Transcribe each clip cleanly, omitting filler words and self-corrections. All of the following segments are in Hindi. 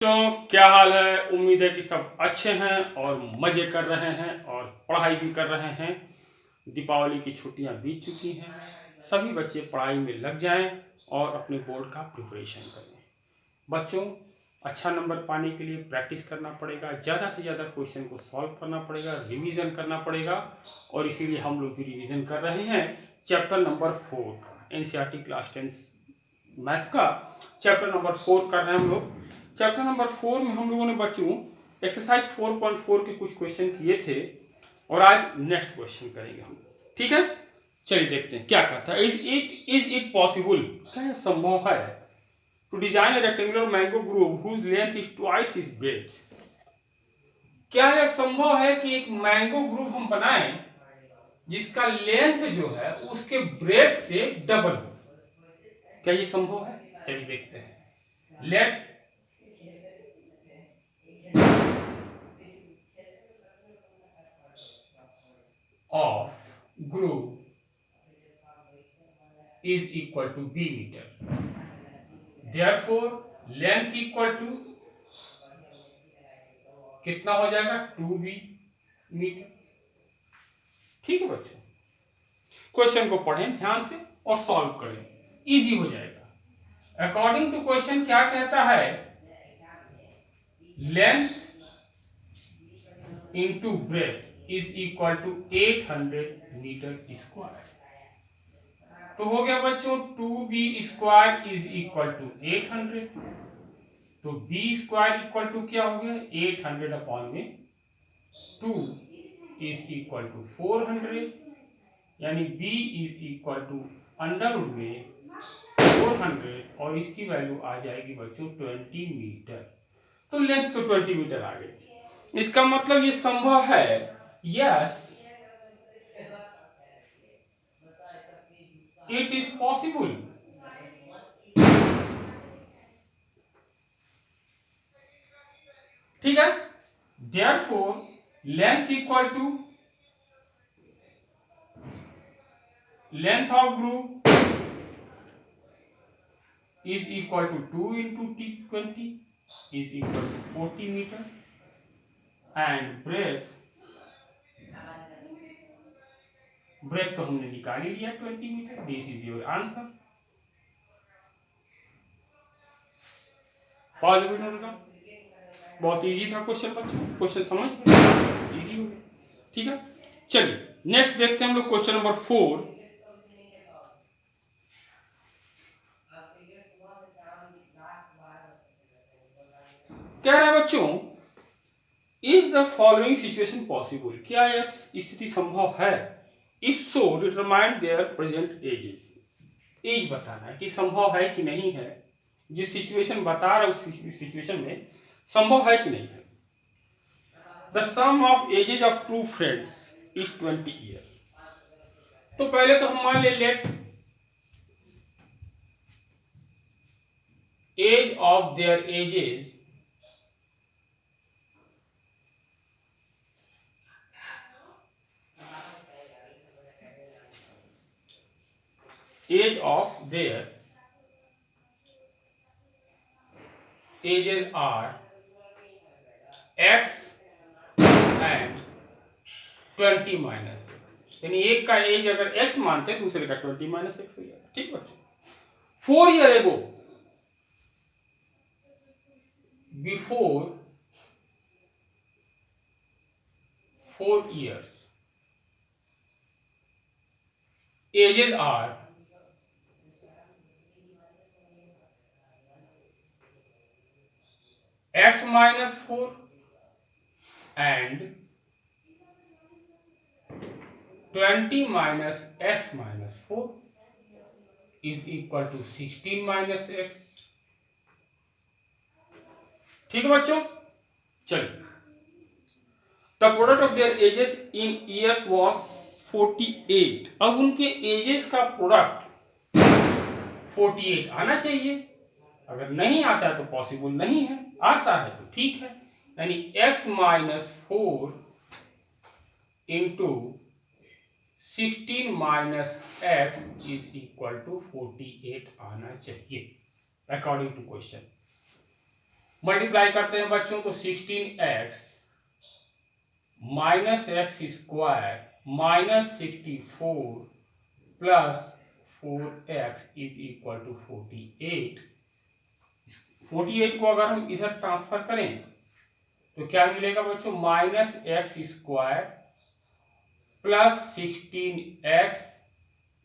तो क्या हाल है। उम्मीद है कि सब अच्छे हैं और मज़े कर रहे हैं और पढ़ाई भी कर रहे हैं। दीपावली की छुट्टियां बीत चुकी हैं। सभी बच्चे पढ़ाई में लग जाएं और अपने बोर्ड का प्रिपरेशन करें। बच्चों, अच्छा नंबर पाने के लिए प्रैक्टिस करना पड़ेगा, ज़्यादा से ज़्यादा क्वेश्चन को सॉल्व करना पड़ेगा, रिवीजन करना पड़ेगा। और इसीलिए हम लोग भी रिवीजन कर रहे हैं चैप्टर नंबर 4 का, एनसीईआरटी क्लास 10 मैथ का चैप्टर नंबर 4 कर रहे हैं हम लोग। चैप्टर नंबर 4 में हम लोगों ने बच्चों एक्सरसाइज 4.4 के कुछ क्वेश्चन किए थे और आज नेक्स्ट क्वेश्चन करेंगे हम। ठीक है, चलिए देखते हैं क्या कहता है। इज इट पॉसिबल, क्या यह संभव है, to design a rectangular mango grove whose length is twice is breadth. क्या यह संभव है कि एक मैंगो ग्रुप हम बनाएं जिसका लेंथ जो है उसके ब्रेथ से डबल हो। क्या ये संभव है? चलिए देखते हैं। Let of group is equal to b meter, therefore length equal to कितना हो जाएगा 2b मीटर। ठीक है बच्चों, क्वेश्चन को पढ़ें ध्यान से और सॉल्व करें, इजी हो जाएगा। अकॉर्डिंग टू क्वेश्चन क्या कहता है, length into breadth is equal to 800 metre square. तो हो गया बच्चों 2b square is equal to 800। तो b स्क्वायर इक्वल टू क्या हो गया 800 अपॉन में 2 इज इक्वल टू 400, यानी b is equal to under root में 400 और इसकी वैल्यू आ जाएगी बच्चों 20 मीटर। तो लेंथ तो 20 मीटर आ गई। इसका मतलब ये संभव है, यस इट इज पॉसिबल। ठीक है, therefore length equal to length of group is equal to 2 into 20 is equal to 40 meter and breadth तो हमने निकाल ही लिया 20 मीटर। This is your answer. Possible होगा, बहुत इजी था क्वेश्चन बच्चों, क्वेश्चन समझ गए, इजी हो गया। ठीक है, चलिए नेक्स्ट देखते हैं हम लोग क्वेश्चन नंबर 4। कह रहा है बच्चों, is the following situation possible, क्या यह स्थिति संभव है, if so determine their present ages. Age बताना है कि संभव है कि नहीं है, जिस सिचुएशन बता रहा है उस सिचुएशन में संभव है कि नहीं है। The sum of ages of two friends is 20 year. तो पहले तो हम मान ले let age of their ages age of their ages are x and 20 minus X, यानी एक का एज अगर x मानते हैं दूसरे का 20 माइनस एक्स हो जाएगा। ठीक बच्चों, 4 year ago before 4 years ages are x minus 4 and 20 minus x minus 4 is equal to 16 minus x। ठीक है बच्चों, चलिए the product of their edges in years was 48। अब उनके एजेस का प्रोडक्ट 48 आना चाहिए, अगर नहीं आता है तो पॉसिबल नहीं है, आता है तो ठीक है, यानी x minus 4 into 16 minus X is equal to 48 आना चाहिए अकॉर्डिंग टू क्वेश्चन। मल्टीप्लाई करते हैं बच्चों तो 16x minus X square minus 64 plus 4x is equal to 48। 48 को अगर हम इधर ट्रांसफर करें तो क्या मिलेगा बच्चों, minus X square plus 16x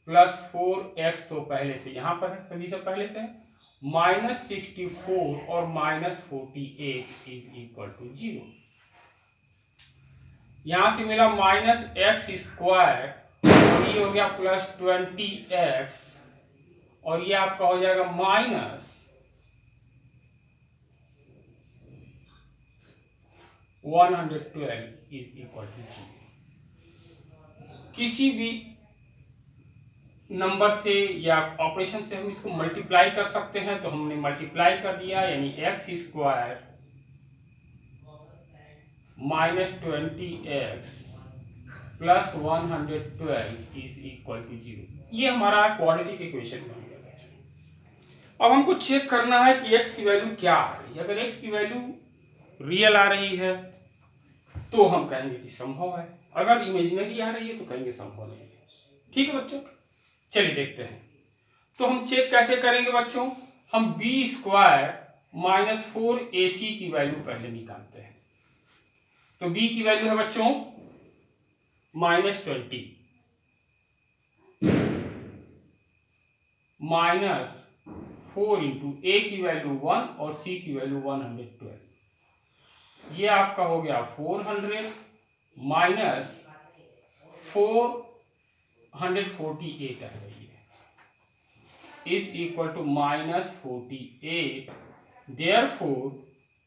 plus 4x, तो पहले से यहां पर है, सभी से पहले से है, माइनस 64 और माइनस 48 इज इक्वल टू 0। यहां से मिला माइनस एक्स स्क्वायर और ये हो गया प्लस 20x और ये आपका हो जाएगा माइनस 112 इज इक्वल टू 0। किसी भी नंबर से या ऑपरेशन से हम इसको मल्टीप्लाई कर सकते हैं, तो हमने मल्टीप्लाई कर दिया, यानी X square minus 20x plus 112 is equal to 0। ये हमारा क्वाड्रेटिक इक्वेशन बन गया। अब हमको चेक करना है कि x की वैल्यू क्या आ रही है। अगर x की वैल्यू रियल आ रही है तो हम कहेंगे कि संभव है, अगर इमेजिनरी आ रही है तो कहेंगे संभव नहीं है। ठीक है बच्चों, चलिए देखते हैं। तो हम चेक कैसे करेंगे बच्चों, हम बी स्क्वायर माइनस 4ac की वैल्यू पहले निकालते हैं। तो b की वैल्यू है बच्चों माइनस 20 माइनस 4 इंटू ए की वैल्यू 1 और c की वैल्यू 112। ये आपका हो गया 400 माइनस 448 आ गई है, is equal to minus 48। Therefore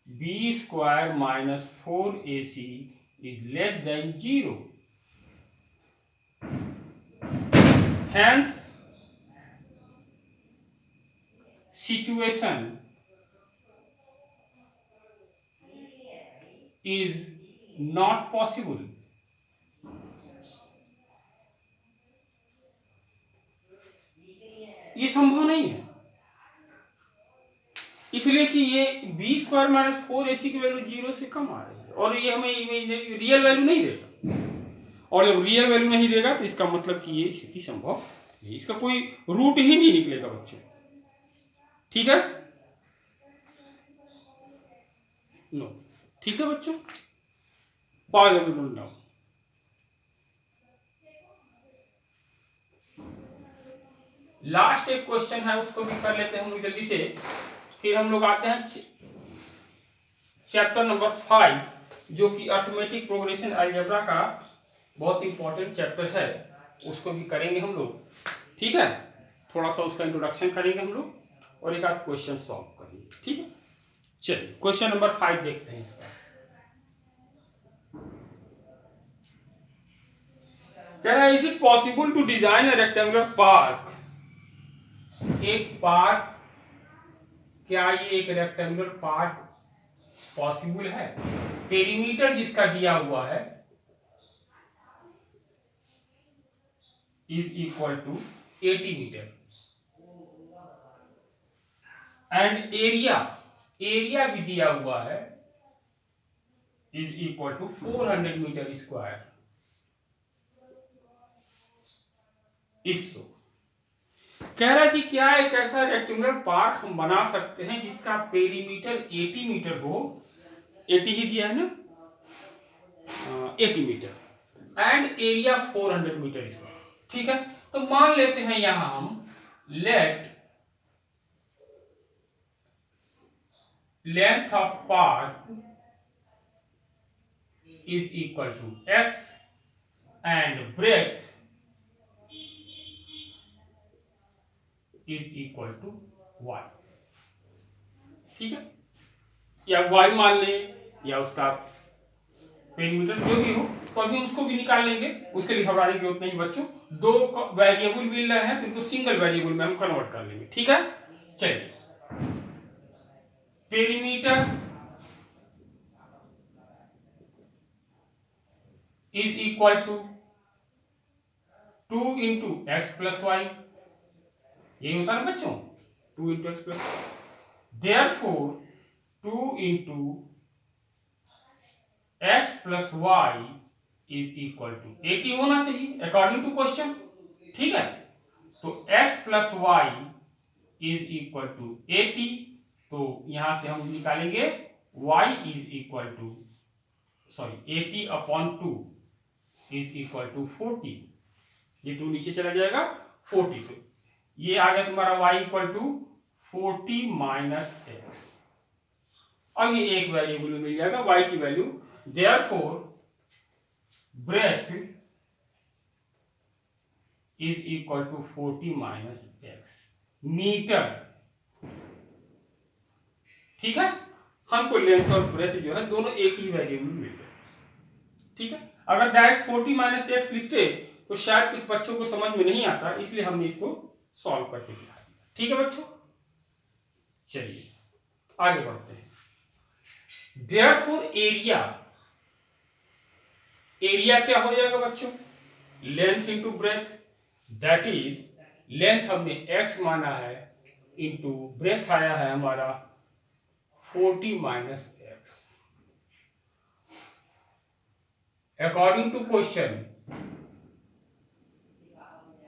B square minus 4ac is less than 0। Hence, situation is not possible. ये संभव नहीं है, इसलिए कि ये बी स्क्वायर माइनस 4ac की वैल्यू 0 से कम आ रही है और ये हमें रियल वैल्यू नहीं देगा, और जब रियल वैल्यू नहीं देगा तो इसका मतलब कि ये स्थिति संभव नहीं, इसका कोई रूट ही नहीं निकलेगा बच्चों। ठीक है, नो, ठीक है बच्चों, पॉज एवरीवन डाउन। लास्ट एक क्वेश्चन है, उसको भी कर लेते हैं हम लोग जल्दी से, फिर हम लोग आते हैं चैप्टर नंबर 5, जो कि अर्थमेटिक प्रोग्रेशन अलजेब्रा का बहुत इंपॉर्टेंट चैप्टर है, उसको भी करेंगे हम लोग। ठीक है, थोड़ा सा उसका इंट्रोडक्शन करेंगे हम लोग और एक आध क्वेश्चन सॉल्व करेंगे। ठीक है, चलिए क्वेश्चन नंबर 5 देखते हैं इसका। कह रहा है, is it possible to design a rectangular park. एक पार्क, क्या ये एक रेक्टेंगुलर पार्क पॉसिबल है। पेरीमीटर जिसका दिया हुआ है is equal to 80 metre and area भी दिया हुआ है is equal to 400 metre square. If so, कह रहा है कि क्या एक ऐसा रेक्टेंगुलर पार्क हम बना सकते हैं जिसका पेरीमीटर 80 मीटर हो, 80 ही दिया है ना, 80 metre and area 400 metre square. ठीक है, तो मान लेते हैं यहां हम let length of park is equal to x and breadth is equal to y। ठीक है, या y मान ले या उसका पेरीमीटर जो भी हो, तो अभी उसको भी निकाल लेंगे, उसके लिए घबराने की जरूरत नहीं बच्चों। दो वेरिएबल मिल रहे हैं तो इनको सिंगल वेरिएबल में हम कन्वर्ट कर लेंगे। ठीक है, चलिए, perimeter is equal to 2 into X plus Y, यही होता है ना बच्चों, 2 into X plus Y. Therefore 2 into X plus Y is equal to 80 होना चाहिए अकॉर्डिंग टू क्वेश्चन। ठीक है, तो x plus Y is equal to 80, तो यहां से हम निकालेंगे y is equal to 80 upon 2 is equal to 40। ये 2 नीचे चला जाएगा 40 से, ये आ गया तुम्हारा y equal to 40 minus X, और ये एक वेरिएबल में मिल जाएगा y की value. Therefore breadth is equal to 40 minus X metre. ठीक है, हमको लेंथ और ब्रेथ जो है दोनों एक ही वेरिएबल में मिल गए। ठीक है, अगर डायरेक्ट 40 माइनस एक्स लिखते तो शायद कुछ बच्चों को समझ में नहीं आता, इसलिए हमने इसको सॉल्व करके दिखा दिया। ठीक है बच्चों, चलिए आगे बढ़ते हैं। देयरफॉर एरिया क्या हो जाएगा बच्चों, length into breath, that is length हमने x माना है इंटू ब्रेथ आया है हमारा 40 minus X. According to question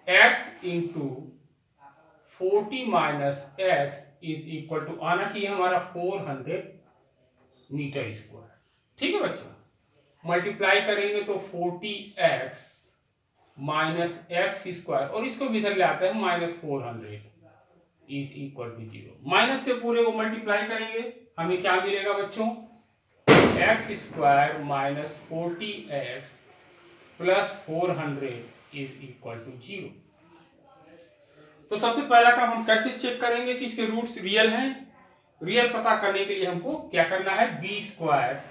x into 40 minus X is equal to आना चाहिए हमारा 400 मीटर स्क्वायर। ठीक है बच्चों, मल्टीप्लाई करेंगे तो 40x माइनस एक्स स्क्वायर, और इसको भी इधर ले आते हैं minus 400 is equal to 0। Minus से पूरे को मल्टीप्लाई करेंगे, हमें क्या मिलेगा बच्चों, X square minus 40x plus 400 is equal to 0। तो सबसे पहला काम हम कैसे चेक करेंगे कि इसके रूट्स रियल हैं। रियल पता करने के लिए हमको क्या करना है, बी स्क्वायर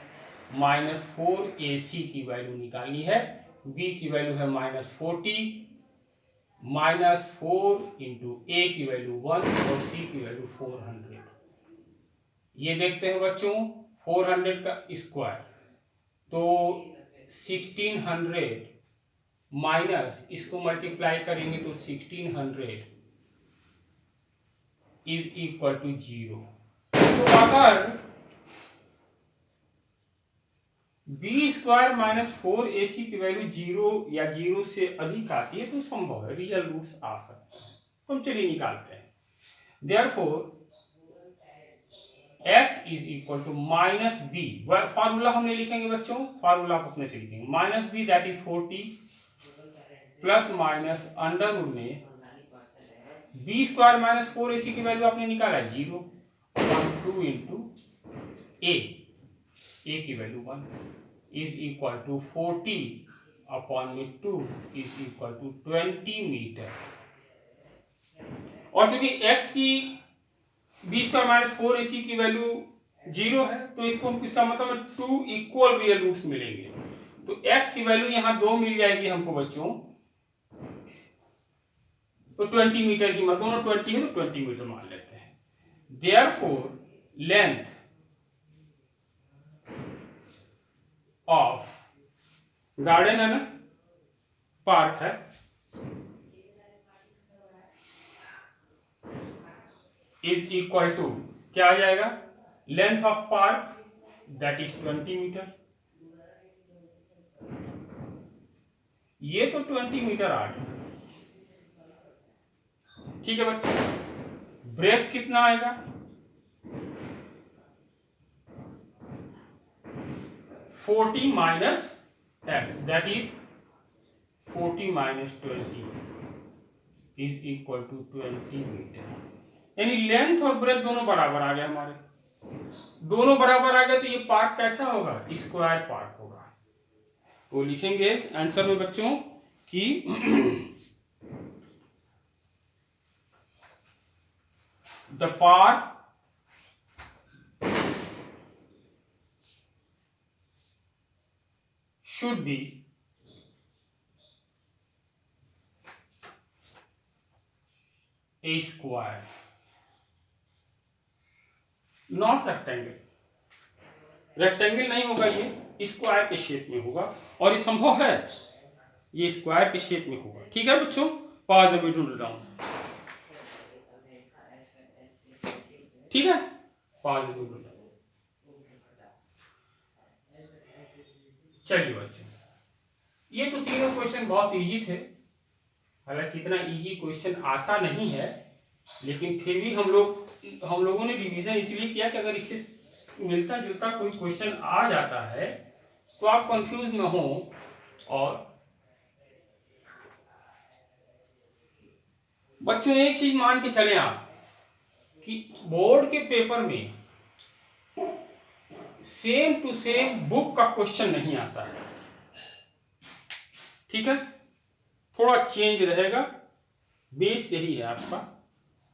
माइनस 4ac की वैल्यू निकालनी है। b की वैल्यू है माइनस 40, माइनस 4 इंटू a की वैल्यू 1 और c की वैल्यू 400। ये देखते हैं बच्चों 400 का स्क्वायर, तो 1600 माइनस इसको मल्टीप्लाई करेंगे तो 1600 इज इक्वल टू 0। तो अगर बी स्क्वायर माइनस 4ac की वैल्यू 0 या 0 से अधिक आती है तो संभव है रियल रूट्स आ सकते हैं। तो हम चलिए निकालते हैं। Therefore x is equal to minus B, formula हम नहीं लिखेंगे बच्चों, फार्मूला आप अपने से लिखेंगे, minus B that is 40 plus minus under root में बी स्क्वायर माइनस 4ac की वैल्यू आपने निकाला 0 अपॉन 2 इंटू a की value 1 is equal to 40 upon में 2 इज इक्वल टू 20 मीटर। और चूंकि x की बी स्क्वायर माइनस 4ac की वैल्यू 0 है, तो इसको इसका मतलब 2 इक्वल रियल रूट्स मिलेंगे। तो x की वैल्यू यहाँ 2 मिल जाएगी हमको बच्चों, तो 20 मीटर की, दोनों 20 है तो 20 मीटर मान लेते हैं। देयरफॉर लेंथ ऑफ गार्डन है ना, पार्क है, इज इक्वल टू क्या आ जाएगा, length of park that is 20 metre. ये तो 20 मीटर आ गया। ठीक है बच्चों, ब्रेथ कितना आएगा, 40 minus X that is 40 minus 20 is equal to 20 metre. यानी लेंथ और ब्रेथ दोनों बराबर आ गए हमारे, दोनों बराबर आ गए, तो ये पार्क कैसा होगा, स्क्वायर पार्क होगा। तो लिखेंगे आंसर में बच्चों कि the park should be a square not rectangle। Rectangle नहीं होगा, ये स्क्वायर के शेप में होगा, और ये संभव है ये स्क्वायर के शेप में होगा। ठीक है बच्चों, पॉज द वीडियो डाउन। ठीक है, पॉज द वीडियो। चलिए बच्चों, ये तो तीनों क्वेश्चन बहुत इजी थे। हालांकि इतना इजी क्वेश्चन आता नहीं है, लेकिन फिर भी हम लोगों ने रिवीजन इसलिए किया कि अगर इससे मिलता जुलता कोई क्वेश्चन आ जाता है तो आप कंफ्यूज न हो। और बच्चों एक चीज मान के चले आप कि बोर्ड के पेपर में सेम टू सेम बुक का क्वेश्चन नहीं आता है, ठीक है, थोड़ा चेंज रहेगा। बेस यही है आपका,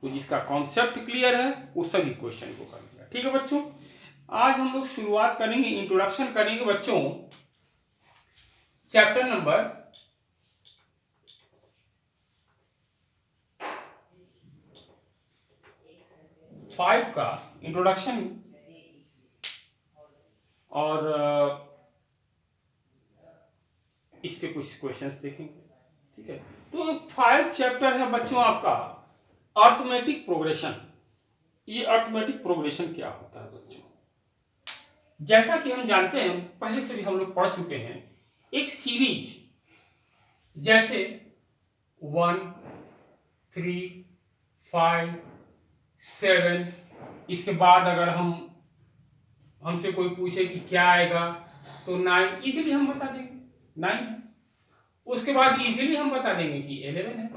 तो जिसका कॉन्सेप्ट क्लियर है वो सभी क्वेश्चन को कर लेगा। ठीक है बच्चों, आज हम लोग शुरुआत करेंगे, इंट्रोडक्शन करेंगे बच्चों चैप्टर नंबर 5 का इंट्रोडक्शन। और इसके कुछ क्वेश्चंस देखेंगे, ठीक है। तो 5 चैप्टर है बच्चों आपका अर्थमेटिक प्रोग्रेशन। ये अर्थमेटिक प्रोग्रेशन क्या होता है बच्चों? जैसा कि हम जानते हैं, पहले से भी हम लोग पढ़ चुके हैं, एक सीरीज जैसे 1, 3, 5, 7, इसके बाद अगर हमसे कोई पूछे कि क्या आएगा तो 9 इजीली हम बता देंगे 9 है। उसके बाद इजीली हम बता देंगे कि 11 है।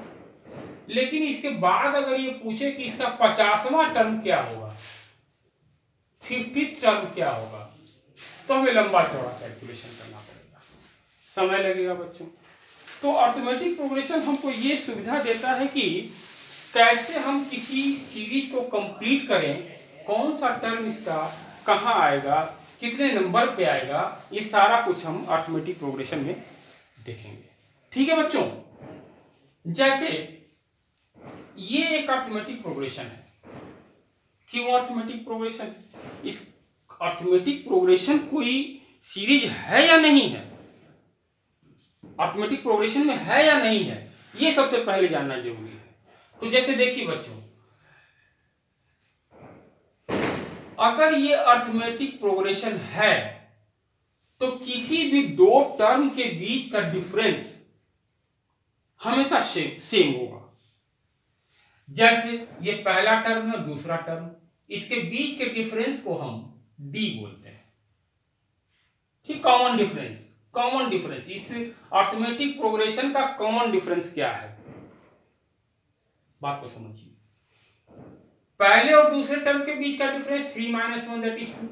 लेकिन इसके बाद अगर ये पूछे कि इसका 50वां टर्म क्या होगा, 50th टर्म क्या होगा, तो हमें लंबा चौड़ा कैलकुलेशन करना पड़ेगा, समय लगेगा बच्चों। तो अर्थमेटिक प्रोग्रेशन हमको ये सुविधा देता है कि कैसे हम किसी सीरीज को कंप्लीट करें, कौन सा टर्म इसका कहाँ आएगा, कितने नंबर पे आएगा, ये सारा कुछ हम अर्थमेटिक प्रोग्रेशन में देखेंगे। ठीक है बच्चों, जैसे ये एक अर्थमेटिक प्रोग्रेशन है। क्यों अर्थमेटिक प्रोग्रेशन? इस अर्थमेटिक प्रोग्रेशन कोई सीरीज है या नहीं है, अर्थमेटिक प्रोग्रेशन में है या नहीं है, ये सबसे पहले जानना जरूरी है। तो जैसे देखिए बच्चों, अगर ये अर्थमेटिक प्रोग्रेशन है तो किसी भी दो टर्म के बीच का डिफरेंस हमेशा सेम होगा। जैसे ये पहला टर्म है, दूसरा टर्म, इसके बीच के डिफरेंस को हम डी बोलते हैं। ठीक, कॉमन डिफरेंस। कॉमन डिफरेंस इस अर्थमेटिक प्रोग्रेशन का कॉमन डिफरेंस क्या है, बात को समझिए। पहले और दूसरे टर्म के बीच का डिफरेंस 3 - 1 दैट इज 2।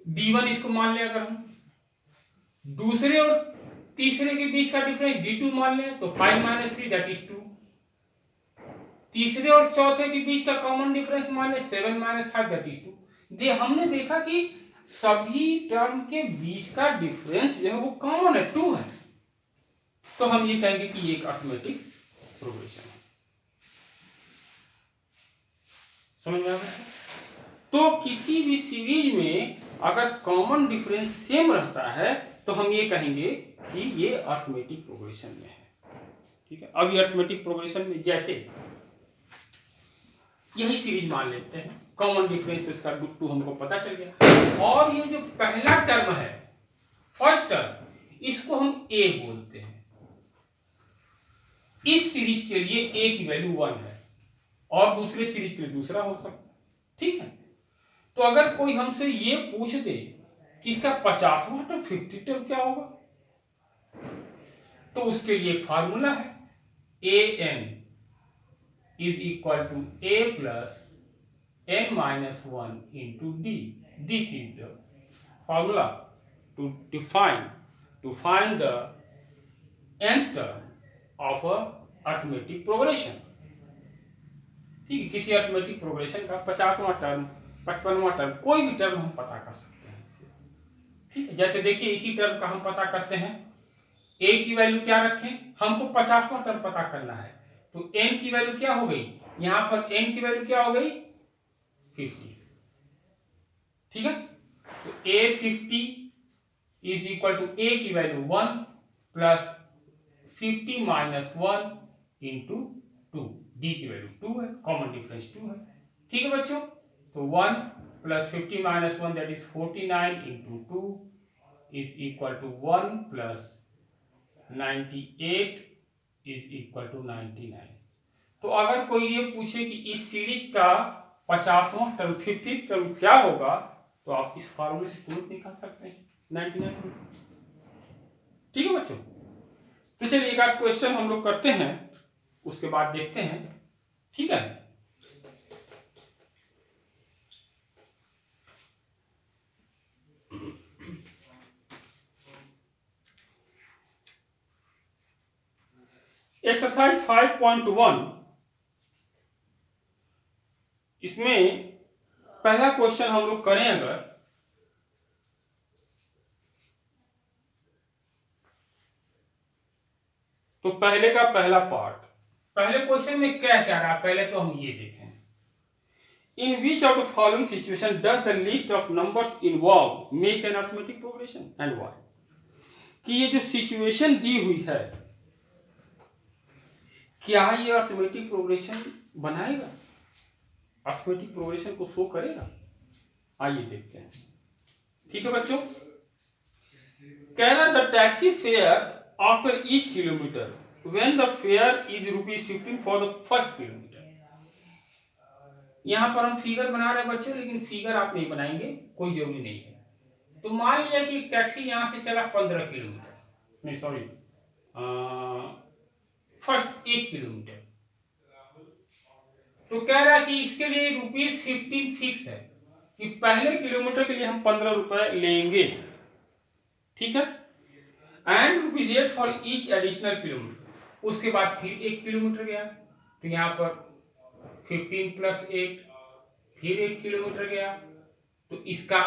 D1 इसको मान ले, अगर हम दूसरे और तीसरे के बीच का डिफरेंस D2 मान ले तो 5 - 3 दैट इज 2। तीसरे और चौथे के बीच का कॉमन डिफरेंस मान ले 7 - 5 दैट इज 2। हमने देखा कि सभी टर्म के बीच का डिफरेंस जो है वो कॉमन है, 2 है। तो हम ये कहेंगे कि ये एक अर्थमेटिक प्रोग्रेशन है। समझ में आ गया? तो किसी भी सीरीज में अगर कॉमन डिफरेंस सेम रहता है तो हम ये कहेंगे कि ये अर्थमेटिक प्रोग्रेशन में है। ठीक है, अब ये अर्थमेटिक प्रोग्रेशन में जैसे यही सीरीज मान लेते हैं, कॉमन डिफरेंस तो इसका 2 हमको पता चल गया। और ये जो पहला टर्म है, फर्स्ट टर्म, इसको हम ए बोलते हैं। इस सीरीज के लिए ए की वैल्यू 1 है और दूसरे सीरीज के लिए दूसरा हो सकता है। ठीक है, तो अगर कोई हमसे ये पूछ दे कि इसका 50वां टर्म 50 टर्म क्या होगा, तो उसके लिए एक फार्मूला है, an is equal to a plus n minus 1 into d. This is the formula to find the nth term of a arithmetic progression. ठीक है, किसी अर्थमेटिक प्रोग्रेशन का 50वां टर्म, 55वां टर्म, कोई भी टर्म हम पता कर सकते हैं इससे। ठीक है, जैसे देखिए इसी टर्म का हम पता करते हैं, a की वैल्यू क्या रखें, हमको 50वां टर्म पता करना है, तो n की वैल्यू क्या हो गई, यहां पर n की वैल्यू क्या हो गई 50। ठीक है, तो a50 is equal to a की वैल्यू 1 प्लस 50 - 1 इंटू 2। डी की वैल्यू 2 है, कॉमन डिफरेंस 2 है। ठीक है बच्चों, तो 1 plus 50 minus 1 that is 49 into 2 is equal to 1 plus 98 is equal to 99। तो अगर कोई ये पूछे कि इस सीरीज का 50वां टर्म 50th टर्म क्या होगा, तो आप इस फॉर्मूले से तुरंत निकाल सकते हैं 99। ठीक है बच्चों, तो चलिए एक आध क्वेश्चन हम लोग करते हैं, उसके बाद देखते हैं। ठीक है, एक्सरसाइज 5.1, इसमें पहला क्वेश्चन हम लोग करें अगर, तो पहले का पहला पार्ट, पहले क्वेश्चन में क्या क्या रहा, पहले तो हम ये देखें। In which of the following situation does the list of numbers involve make an arithmetic progression and why. कि ये जो सिचुएशन दी हुई है, क्या ये अरिथमेटिक प्रोग्रेशन बनाएगा, अरिथमेटिक प्रोग्रेशन को शो करेगा? आइए देखते हैं। ठीक है बच्चों, कहना the taxi fare after each kilometre when the fare is ₹15 for the first kilometre. यहां पर हम फिगर बना रहे हैं बच्चों, लेकिन फिगर आप नहीं बनाएंगे, कोई जरूरी नहीं है। तो मान लिया कि टैक्सी यहां से चला 15 किलोमीटर, नहीं सॉरी, फर्स्ट 1 किलोमीटर। तो कह रहा है कि इसके लिए ₹15 फिक्स है कि पहले किलोमीटर के लिए हम 15 रुपए लेंगे। ठीक है, and ₹8 for each additional kilometre. उसके बाद फिर 1 किलोमीटर गया, तो यहाँ पर 15 प्लस 8, फिर 1 किलोमीटर गया, तो इसका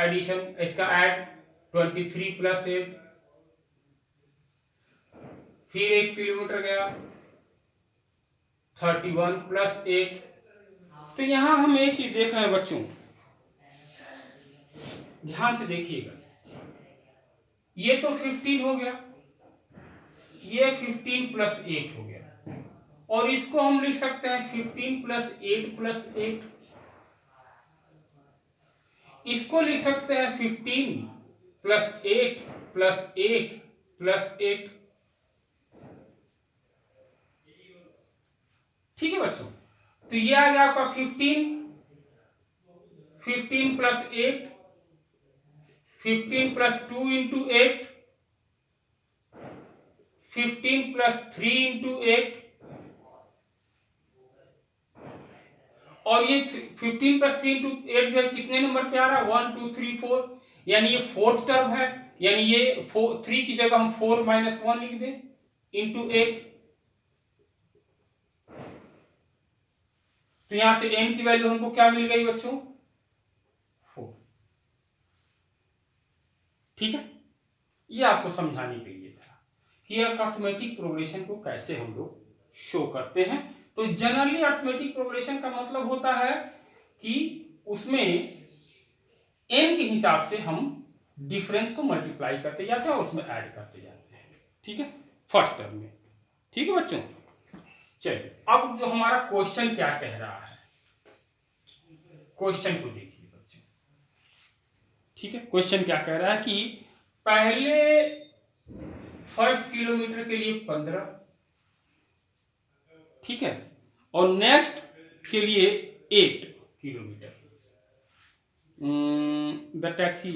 एडिशन, इसका ऐड 23 प्लस 8, फिर 1 किलोमीटर गया 31 प्लस 8। तो यहां हम एक चीज देख रहे हैं बच्चों, ध्यान से देखिएगा, ये तो 15 हो गया, ये 15 प्लस 8 हो गया, और इसको हम लिख सकते हैं 15 प्लस 8 प्लस 8, इसको लिख सकते हैं 15 प्लस 8 प्लस 8 प्लस 8। ठीक है बच्चों, तो ये आ गया आपका 15 plus 8, 15 plus 2 into 8, 15 plus 3 into 8, और ये 15 प्लस 3 इंटू 8 जो है कितने नंबर पे आ रहा है, 1 2 3 4, यानी ये फोर्थ टर्म है, यानी ये 3 की जगह हम 4 माइनस 1 लिख दें इंटू 8। तो यहां से n की वैल्यू हमको क्या मिल गई बच्चों, 4। ठीक है, ये आपको समझाने के लिए था कि अरिथमेटिक प्रोग्रेशन को कैसे हम लोग शो करते हैं। तो जनरली अरिथमेटिक प्रोग्रेशन का मतलब होता है कि उसमें n के हिसाब से हम डिफरेंस को मल्टीप्लाई करते जाते हैं और उसमें ऐड करते जाते हैं। ठीक है, फर्स्ट टर्म में। ठीक है बच्चों, चलिए अब जो हमारा क्वेश्चन क्या कह रहा है, क्वेश्चन को देखिए बच्चों। ठीक है, क्वेश्चन क्या कह रहा है कि पहले फर्स्ट किलोमीटर के लिए 15, ठीक है, और नेक्स्ट के लिए 8 kilometre. The taxi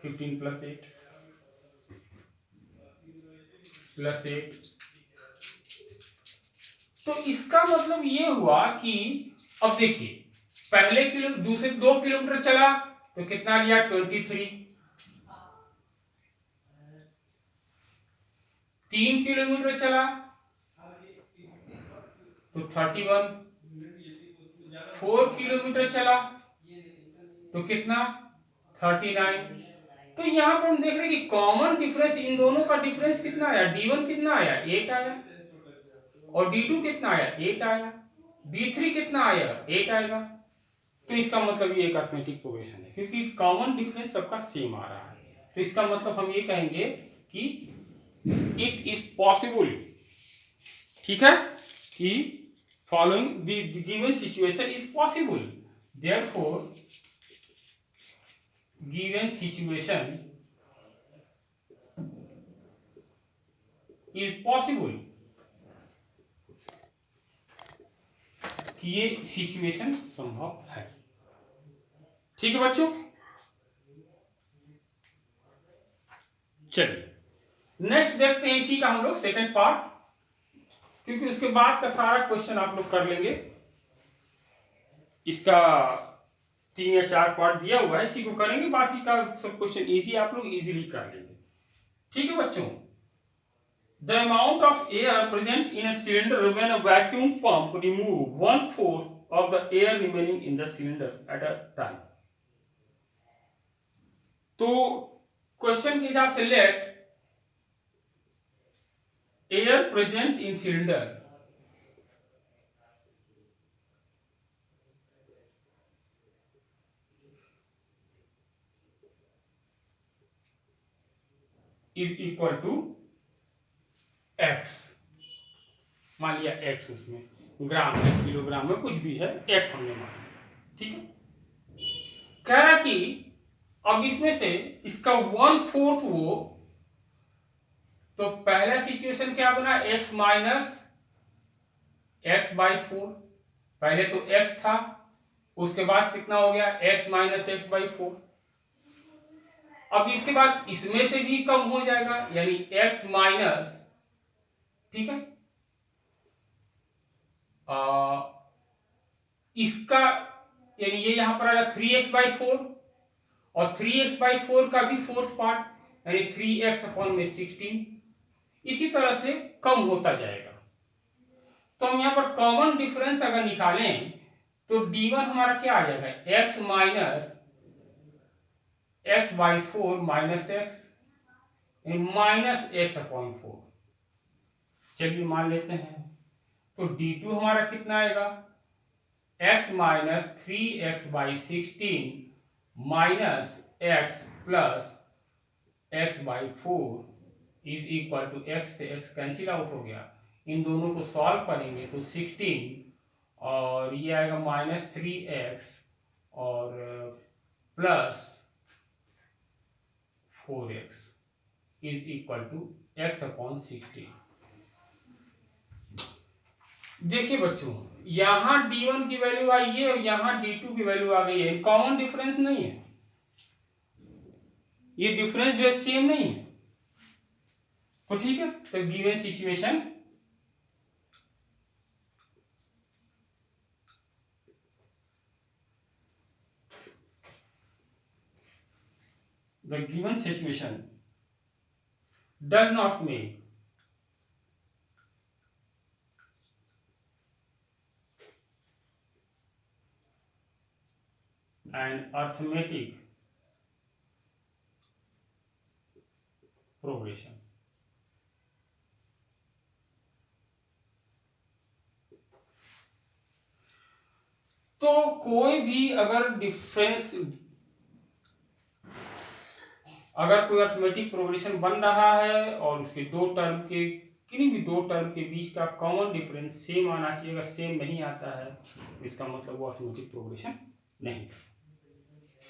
15 plus 8 plus 8। तो इसका मतलब ये हुआ कि अब देखिए, पहले दूसरे 2 किलोमीटर चला तो कितना लिया, 23। 3 किलोमीटर चला तो 31। 4 किलोमीटर चला तो कितना, 39। तो यहां पर हम देख रहे हैं कि कॉमन डिफरेंस इन दोनों का डिफरेंस कितना आया, D1 कितना आया, 8 आया, और D2 कितना आया, 8 आया, D3 कितना आया, 8 आएगा। तो इसका मतलब ये एक अरिथमेटिक प्रोग्रेशन है, क्योंकि कॉमन डिफरेंस सबका सेम आ रहा है। तो इसका मतलब हम ये कहेंगे कि इट इज पॉसिबल, ठीक है, कि following the given situation is possible. Therefore, given situation is possible कि ये सिचुएशन संभव है। ठीक है बच्चों, चलिए नेक्स्ट देखते हैं इसी का हम लोग सेकंड पार्ट, क्योंकि उसके बाद का सारा क्वेश्चन आप लोग कर लेंगे। इसका 3 या 4 पार्ट दिया हुआ है, इसी को करेंगे, बाकी का सब क्वेश्चन इजी आप लोग इजीली कर लेंगे। ठीक है बच्चों, the amount of air present in a cylinder when a vacuum pump remove 1/4 of the air remaining in the cylinder at a time. तो क्वेश्चन के हिसाब से let air present in cylinder is equal to X. मान लिया एक्स, उसमें ग्राम में, किलोग्राम में, कुछ भी है, एक्स हमने माना। ठीक है, कह रहा कि अब इसमें से इसका 1/4 वो, तो पहला सिचुएशन क्या बना, x माइनस x/4। पहले तो x था, उसके बाद कितना हो गया, x माइनस x/4। अब इसके बाद इसमें से भी कम हो जाएगा, यानी x माइनस, ठीक है, इसका यानी ये यहां पर आएगा 3x/4, और 3x/4 का भी फोर्थ पार्ट यानी 3x/16। इसी तरह से कम होता जाएगा। तो हम यहाँ पर कॉमन डिफरेंस अगर निकालें तो d1 हमारा क्या आ जाएगा, x minus x/4 minus x, minus x/4। चलिए मान लेते हैं, तो d2 हमारा कितना आएगा, x minus 3x/16 minus x plus x/4 is equal to x से x कैंसिल आउट हो गया। इन दोनों को सॉल्व करेंगे तो 16 और ये आएगा माइनस 3x और plus 4x is equal to x/16। देखिए बच्चों, यहां d1 की वैल्यू आई है और यहां d2 की वैल्यू आ गई है। कॉमन डिफरेंस नहीं है, ये डिफरेंस जो है सेम नहीं है। तो ठीक है, तो given situation the given situation does not make an arithmetic progression। तो कोई भी अगर डिफरेंस, अगर कोई अर्थमेटिक प्रोग्रेशन बन रहा है और उसके दो टर्म के, किन्हीं भी दो टर्म के बीच का कॉमन डिफरेंस सेम आना चाहिए। अगर सेम नहीं आता है तो इसका मतलब वो अर्थमेटिक प्रोग्रेशन नहीं।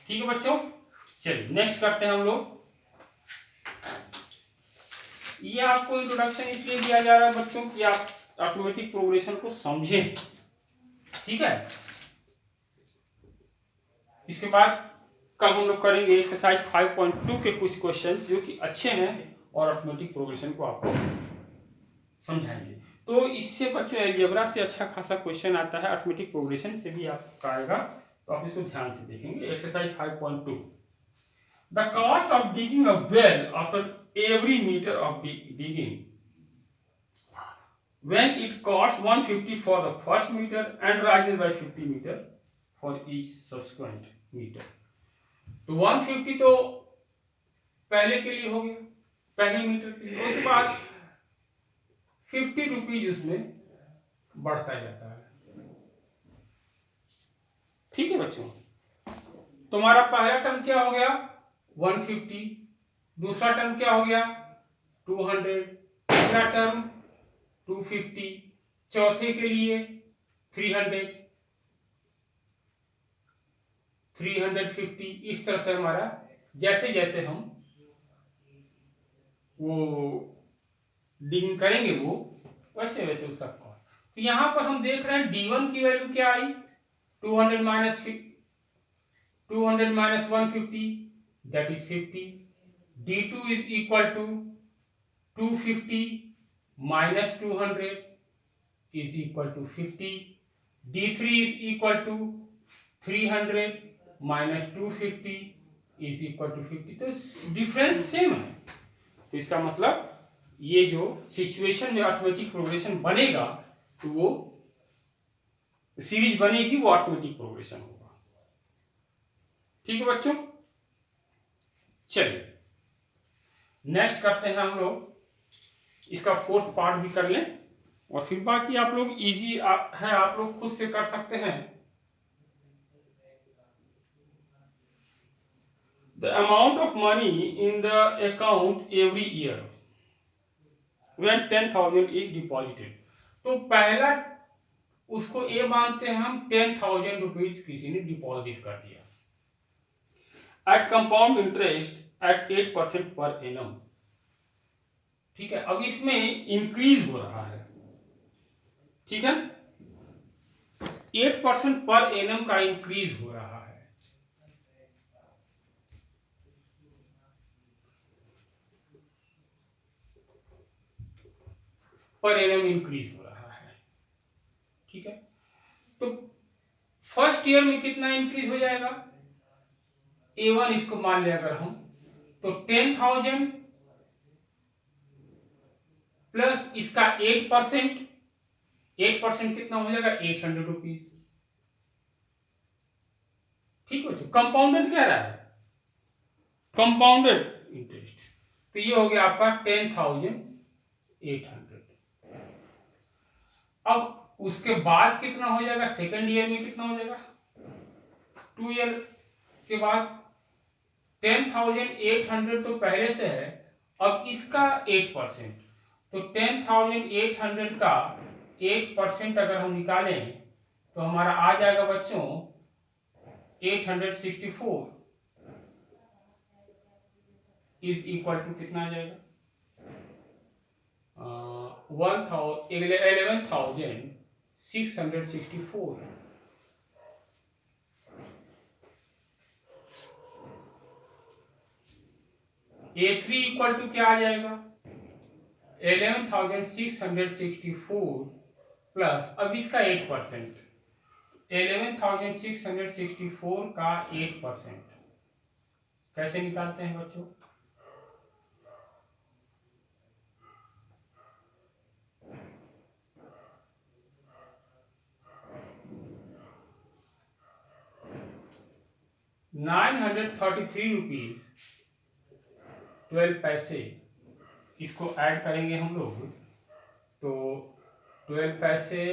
ठीक है बच्चों, चलिए नेक्स्ट करते हैं हम लोग। ये आपको इंट्रोडक्शन इसलिए दिया जा रहा है बच्चों कि आप अर्थमेटिक प्रोग्रेशन को समझें। ठीक है, इसके बाद कल हम लोग करेंगे एक्सरसाइज 5.2 के कुछ क्वेश्चन जो कि अच्छे हैं और अर्थमेटिक प्रोग्रेशन को आपको समझाएंगे। तो इससे बच्चों अलजेब्रा से अच्छा खासा क्वेश्चन आता है, अर्थमेटिक प्रोग्रेशन से भी आपका आएगा, तो आप इसको ध्यान से देखेंगे। Exercise 5.2, the cost of digging a well after every metre of digging when it costs 150 for the first meter and rises by 50 meter for each subsequent meter। तो 150 तो पहले के लिए हो गया, पहले मीटर के लिए, उसके बाद 50 रुपीज उसमें बढ़ता जाता है। ठीक है बच्चों, तुम्हारा पहला टर्म क्या हो गया 150, दूसरा टर्म क्या हो गया 200, तीसरा टर्म 250, चौथे के लिए 300, 350, इस तरह से हमारा जैसे जैसे हम वो डिगिंग करेंगे वो वैसे वैसे उसका कॉस्ट। तो यहाँ पर हम देख रहे हैं D1 की वैल्यू क्या आई, 200 minus 150 that is 50। D2 is equal to 250 minus 200 is equal to 50। D3 is equal to 300 minus 250 is equal to 50। तो डिफरेंस सेम है। तो इसका मतलब ये जो सिचुएशन में अर्थमेटिक प्रोग्रेशन बनेगा तो वो सीरीज बनेगी, वो अर्थमेटिक प्रोग्रेशन होगा। ठीक है बच्चों, चलिए नेक्स्ट करते हैं हम लोग, इसका फोर्थ पार्ट भी कर लें और फिर बाकी आप लोग इजी है, आप लोग खुद से कर सकते हैं। The amount of money in the account every year when 10,000 is deposited। तो पहला उसको ए मानते हैं हम, 10,000 रुपीज किसी ने डिपॉजिट कर दिया eight compound interest eight 8% per annum. ठीक है, अब इसमें इंक्रीज हो रहा है। ठीक है, 8% पर एनम का इंक्रीज हो रहा है। पर एनम इंक्रीज हो रहा है। ठीक है, तो फर्स्ट ईयर में कितना इंक्रीज हो जाएगा, A1 इसको मान लिया अगर हम, तो 10,000 प्लस इसका 8%, 8% कितना हो जाएगा, 800 रुपीज। ठीक है बच्चों, कंपाउंडेड कह रहा है, कंपाउंडेड इंटरेस्ट। तो ये हो गया आपका 10,800। अब उसके बाद कितना हो जाएगा, सेकेंड ईयर में कितना हो जाएगा, 2 ईयर के बाद 10,800 तो पहले से है, अब इसका 8%, तो 10,800 का 8% अगर हम निकालें तो हमारा आ जाएगा बच्चों 864 इज इक्वल टू कितना आ जाएगा, 11,664। A3 इक्वल टू क्या आ जाएगा, 11,664 प्लस अब इसका 8%, 11,664 का 8% कैसे निकालते हैं बच्चों, ₹933 12 पैसे। इसको ऐड करेंगे हम लोग तो 12 पैसे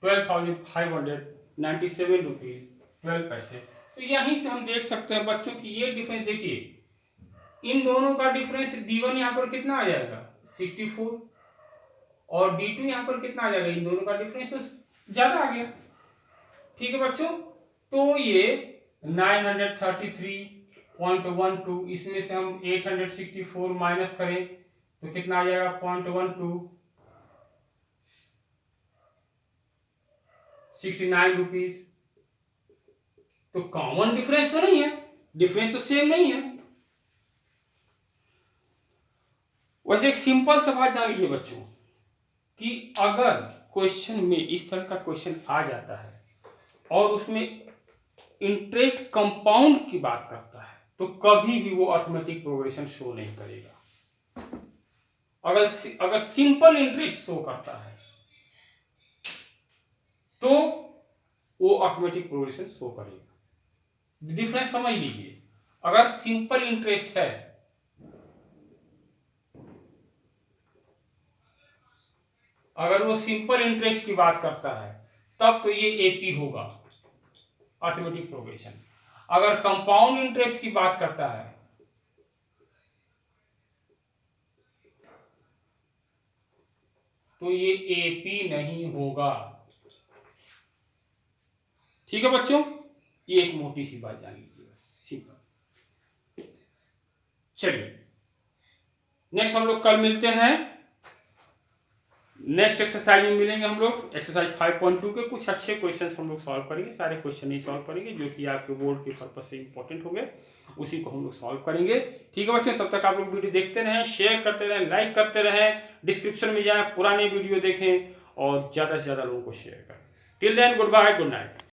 12,597 रुपीज 12 पैसे। तो यहीं से हम देख सकते हैं बच्चों की ये डिफरेंस देखिए, इन दोनों का डिफरेंस D1 यहाँ पर कितना आ जाएगा 64 और D2 यहाँ पर कितना आ जाएगा, इन दोनों का डिफरेंस तो ज्यादा आ गया। ठीक है बच्चों, तो ये 933.12, इसमें से हम 864 माइनस करें तो कितना आ जाएगा 0.12, 69 रुपीज। तो कॉमन डिफरेंस तो नहीं है, डिफरेंस तो सेम नहीं है। वैसे एक सिंपल सा बात जान लीजिए बच्चों कि अगर क्वेश्चन में इस तरह का क्वेश्चन आ जाता है और उसमें इंटरेस्ट कंपाउंड की बात करता है तो कभी भी वो अर्थमेटिक प्रोग्रेशन शो नहीं करेगा। अगर सिंपल इंटरेस्ट शो करता है तो वो अर्थमेटिक प्रोग्रेशन शो करेगा। डिफरेंस समझ लीजिए, अगर सिंपल इंटरेस्ट है अगर वो सिंपल इंटरेस्ट की बात करता है तब तो ये एपी होगा अर्थमेटिक प्रोग्रेशन। अगर कंपाउंड इंटरेस्ट की बात करता है तो ये AP नहीं होगा। ठीक है बच्चों, ये एक मोटी सी बात जान लीजिए, बस सिंपल। चलिए नेक्स्ट हम लोग कल मिलते हैं, नेक्स्ट एक्सरसाइज में मिलेंगे हम लोग। एक्सरसाइज 5.2 के कुछ अच्छे क्वेश्चन हम लोग सॉल्व करेंगे, सारे क्वेश्चन नहीं सॉल्व करेंगे जो कि आपके बोर्ड के पर्पज से इंपॉर्टेंट होंगे, उसी को हम लोग सॉल्व करेंगे। ठीक है बच्चों, तब तक आप लोग वीडियो देखते रहें, शेयर करते रहें, लाइक करते रहें, डिस्क्रिप्शन में जाएं, पुराने वीडियो देखें और ज़्यादा से ज़्यादा लोगों को शेयर करें। Till then goodbye, good night.